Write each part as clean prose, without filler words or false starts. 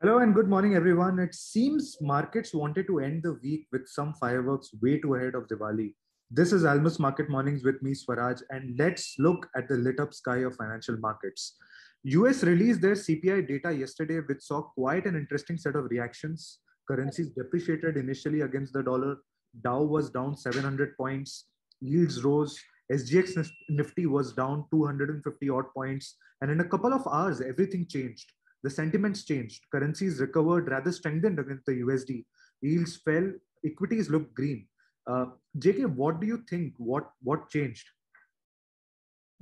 Hello and good morning, everyone. It seems markets wanted to end the week with some fireworks way too ahead of Diwali. This is Almus Market Mornings with me, Swaraj, and let's look at the lit up sky of financial markets. US released their CPI data yesterday, which saw quite an interesting set of reactions. Currencies depreciated initially against the dollar. Dow was down 700 points. Yields rose. SGX Nifty was down 250 odd points. And in a couple of hours, everything changed. The sentiments changed. Currencies recovered, rather strengthened against the USD. Yields fell. Equities looked green. JK, what do you think? What changed?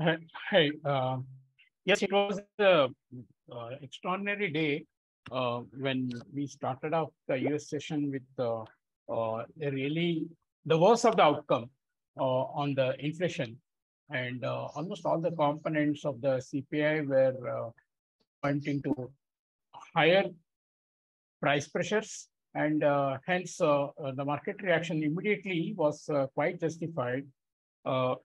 Hi. Yes, it was an extraordinary day when we started off the US session with really the worst of the outcome on the inflation. And almost all the components of the CPI were pointing to higher price pressures. And hence, the market reaction immediately was quite justified. Dow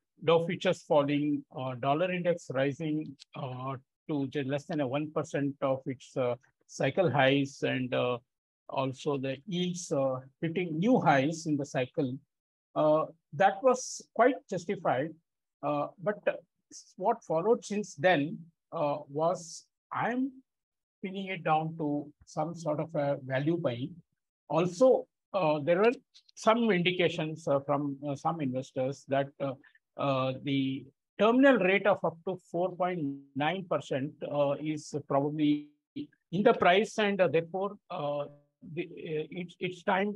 futures falling, dollar index rising to less than a 1% of its cycle highs, and also the yields hitting new highs in the cycle. That was quite justified. But what followed since then was I'm pinning it down to some sort of a value buying. Also, there were some indications from some investors that the terminal rate of up to 4.9% is probably in the price, and therefore it's time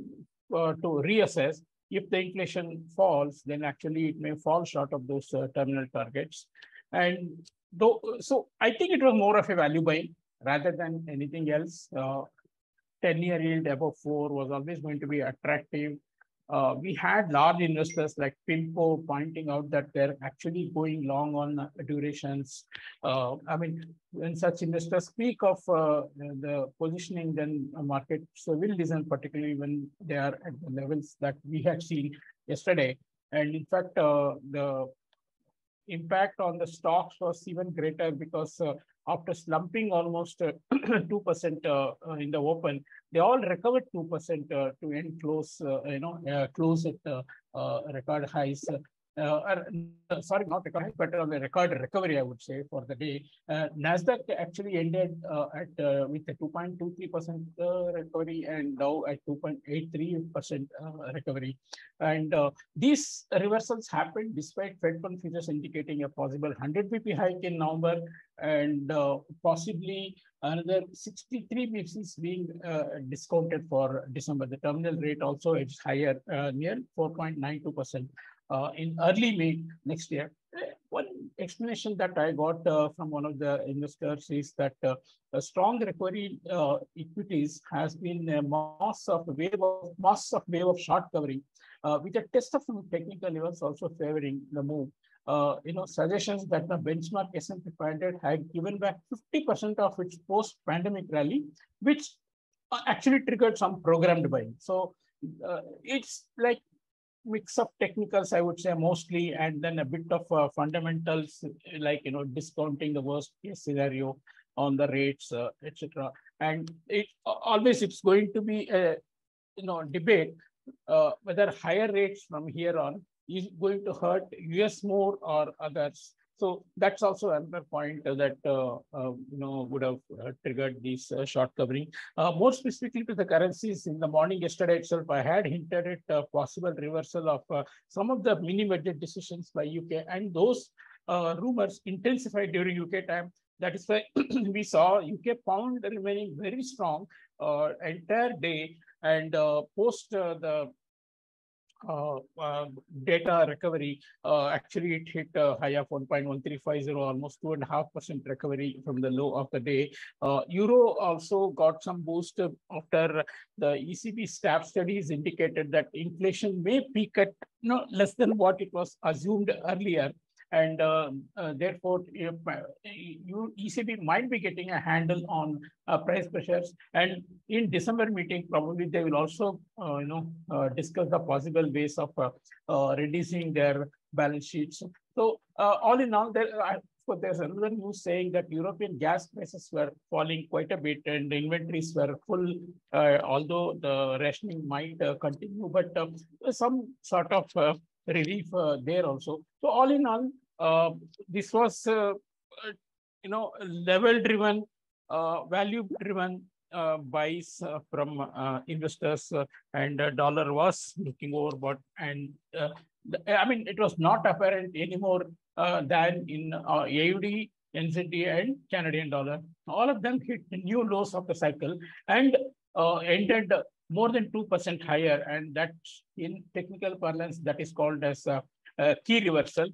to reassess. If the inflation falls, then actually it may fall short of those terminal targets. And so I think it was more of a value buy rather than anything else. 10-year yield above 4 was always going to be attractive. We had large investors like PIMCO pointing out that they're actually going long on durations. I mean, when such investors speak of the positioning, then markets will listen, particularly when they are at the levels that we had seen yesterday. And in fact, the impact on the stocks was even greater because after slumping almost 2% in the open, they all recovered 2% to end close, close at record highs. Sorry, not record highs, but on the record recovery, I would say, for the day. Nasdaq actually ended with a 2.23% recovery, and Dow at 2.83% recovery. And these reversals happened despite Fed Fund futures indicating a possible 100 BP hike in November, and possibly another 63 basis being discounted for December. The terminal rate also is higher, near 4.92% in early May next year. One explanation that I got from one of the investors is that a strong recovery equities has been a mass of wave of short covering, with a test of some technical levels also favoring the move. Suggestions that the benchmark S&P 500 had given back 50% of its post-pandemic rally, which actually triggered some programmed buying. So it's like mix of technicals, I would say, mostly, and then a bit of fundamentals, like discounting the worst case scenario on the rates, etc. And it's going to be a debate whether higher rates from here on is going to hurt US more or others. So that's also another point that would have triggered this short covering. More specifically to the currencies, in the morning yesterday itself, I had hinted at a possible reversal of some of the mini budget decisions by UK, and those rumors intensified during UK time. That is why we saw UK pound remaining very strong entire day, and post the data recovery, actually it hit a high of 1.1350, almost 2.5% recovery from the low of the day. Euro also got some boost after the ECB staff studies indicated that inflation may peak at less than what it was assumed earlier. And therefore, ECB might be getting a handle on price pressures. And in December meeting, probably they will also, discuss the possible ways of reducing their balance sheets. So all in all, So there's another news saying that European gas prices were falling quite a bit and the inventories were full, although the rationing might continue, but some sort of relief there also. So all in all, this was, level-driven, value-driven buys from investors, and dollar was looking overbought. And I mean, it was not apparent anymore than in AUD, NZD, and Canadian dollar. All of them hit the new lows of the cycle and ended more than 2% higher. And that, in technical parlance, that is called as a key reversal.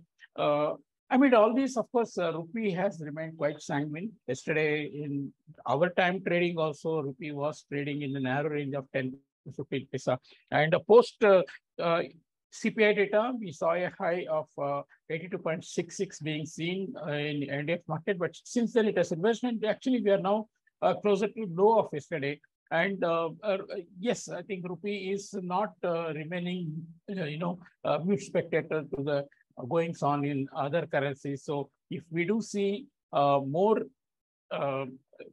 Amid all this, of course, rupee has remained quite sanguine. Yesterday, in our time trading also, rupee was trading in the narrow range of 10 to 15 paisa. And post CPI data, we saw a high of 82.66 being seen in NDF market. But since then, it has reversed. And actually, we are now closer to low of yesterday. And yes, I think rupee is not remaining, mute spectator to the goings on in other currencies. So if we do see more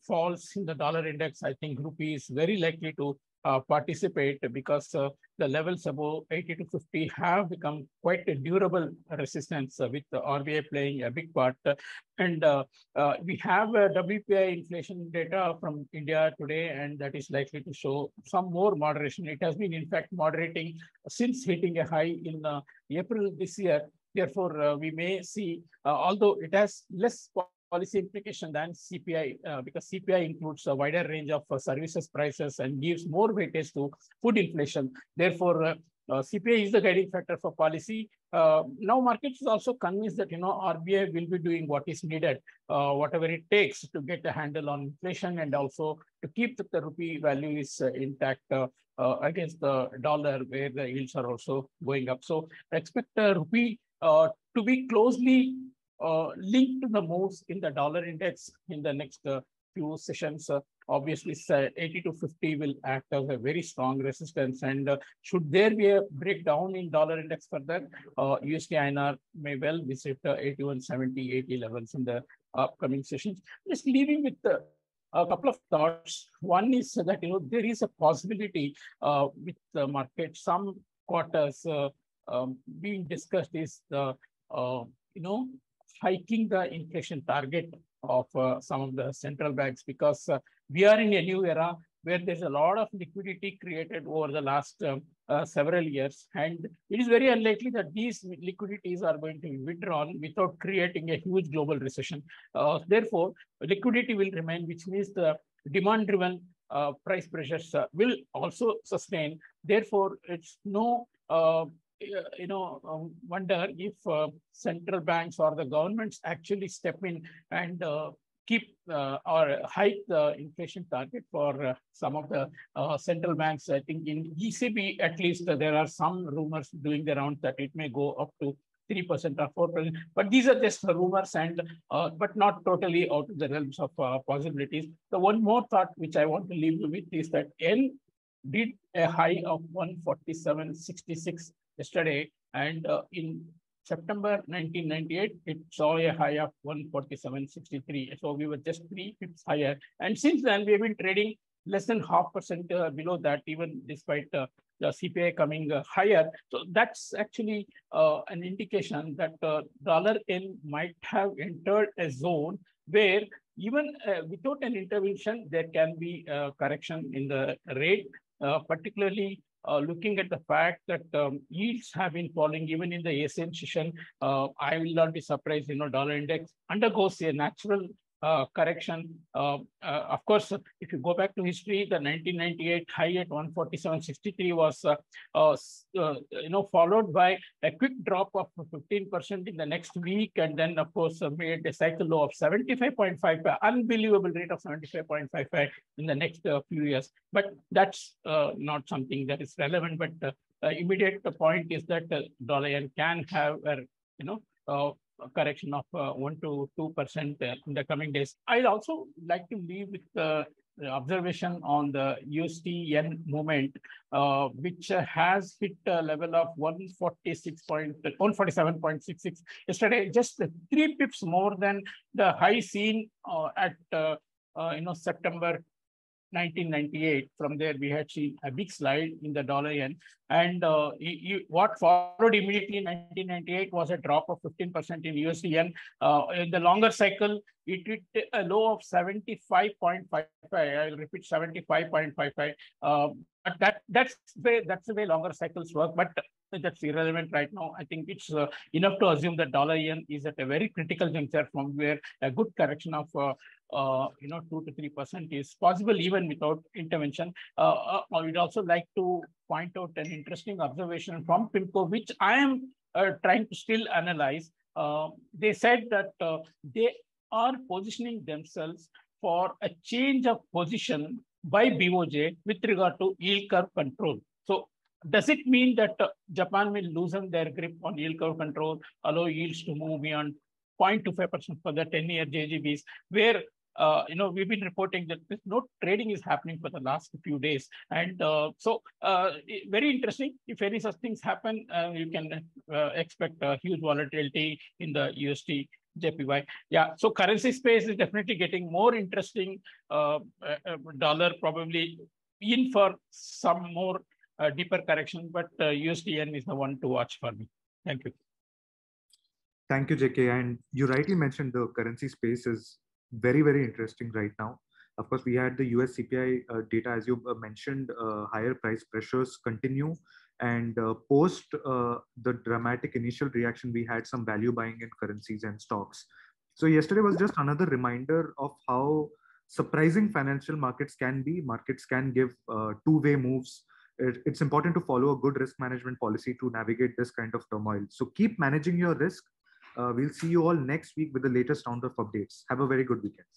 falls in the dollar index, I think rupee is very likely to participate, because the levels above 80 to 50 have become quite a durable resistance, with the RBI playing a big part. And we have WPI inflation data from India today, and that is likely to show some more moderation. It has been, in fact, moderating since hitting a high in April this year. Therefore, we may see, although it has less policy implication than CPI, because CPI includes a wider range of services prices and gives more weightage to food inflation. Therefore, CPI is the guiding factor for policy. Now, markets is also convinced that RBI will be doing what is needed, whatever it takes to get a handle on inflation, and also to keep the rupee value is intact against the dollar, where the yields are also going up. So, expect rupee to be closely linked to the moves in the dollar index in the next few sessions. Obviously, 80 to 50 will act as a very strong resistance. And should there be a breakdown in dollar index further, USD INR may well visit 81.70, 80 levels in the upcoming sessions. Just leaving with a couple of thoughts. One is that there is a possibility with the market, some quarters being discussed is the hiking the inflation target of some of the central banks, because we are in a new era where there's a lot of liquidity created over the last several years. And it is very unlikely that these liquidities are going to be withdrawn without creating a huge global recession. Therefore, liquidity will remain, which means the demand-driven price pressures will also sustain. Therefore, it's no wonder if central banks or the governments actually step in and keep or hike the inflation target for some of the central banks. I think in ECB, at least, there are some rumors doing the round that it may go up to 3% or 4%. But these are just rumors, and but not totally out of the realms of possibilities. The one more thought which I want to leave you with is that N did a high of 147.66 yesterday, and in September 1998, it saw a high of 147.63. So we were just 3 pips higher. And since then, we have been trading less than 0.5% below that, even despite the CPI coming higher. So that's actually an indication that dollar N might have entered a zone where even without an intervention, there can be a correction in the rate, particularly looking at the fact that yields have been falling even in the ASEAN session. I will not be surprised, dollar index undergoes a natural correction. Of course, if you go back to history, the 1998 high at 147.63 was, followed by a quick drop of 15% in the next week, and then, of course, made a cycle low of 75.55, unbelievable rate of 75.55 in the next few years. But that's not something that is relevant. But immediate point is that dollar yen can have a correction of 1 to 2% in the coming days. I'd also like to leave with observation on the USD yen movement, which has hit a level of 147.66 yesterday, just 3 pips more than the high seen at September 1998. From there, we had seen a big slide in the dollar yen. And what followed immediately in 1998 was a drop of 15% in USD yen. In the longer cycle, it hit a low of 75.55. I'll repeat, 75.55. But that's the way longer cycles work. But that's irrelevant right now. I think it's enough to assume that dollar yen is at a very critical juncture from where a good correction of 2 to 3% is possible even without intervention. I would also like to point out an interesting observation from PIMCO, which I am trying to still analyze. They said that they are positioning themselves for a change of position by BOJ with regard to yield curve control. So does it mean that Japan will loosen their grip on yield curve control, allow yields to move beyond 0.25% for the 10-year JGBs, where we've been reporting that no trading is happening for the last few days. And very interesting. If any such things happen, you can expect a huge volatility in the USD JPY. Yeah, so currency space is definitely getting more interesting. Dollar probably in for some more deeper correction, but USDN is the one to watch for me. Thank you. Thank you, JK. And you rightly mentioned the currency space is very, very interesting right now. Of course, we had the US CPI data, as you mentioned, higher price pressures continue. And post the dramatic initial reaction, we had some value buying in currencies and stocks. So yesterday was just another reminder of how surprising financial markets can be. Markets can give two-way moves. It's important to follow a good risk management policy to navigate this kind of turmoil. So keep managing your risk. We'll see you all next week with the latest round of updates. Have a very good weekend.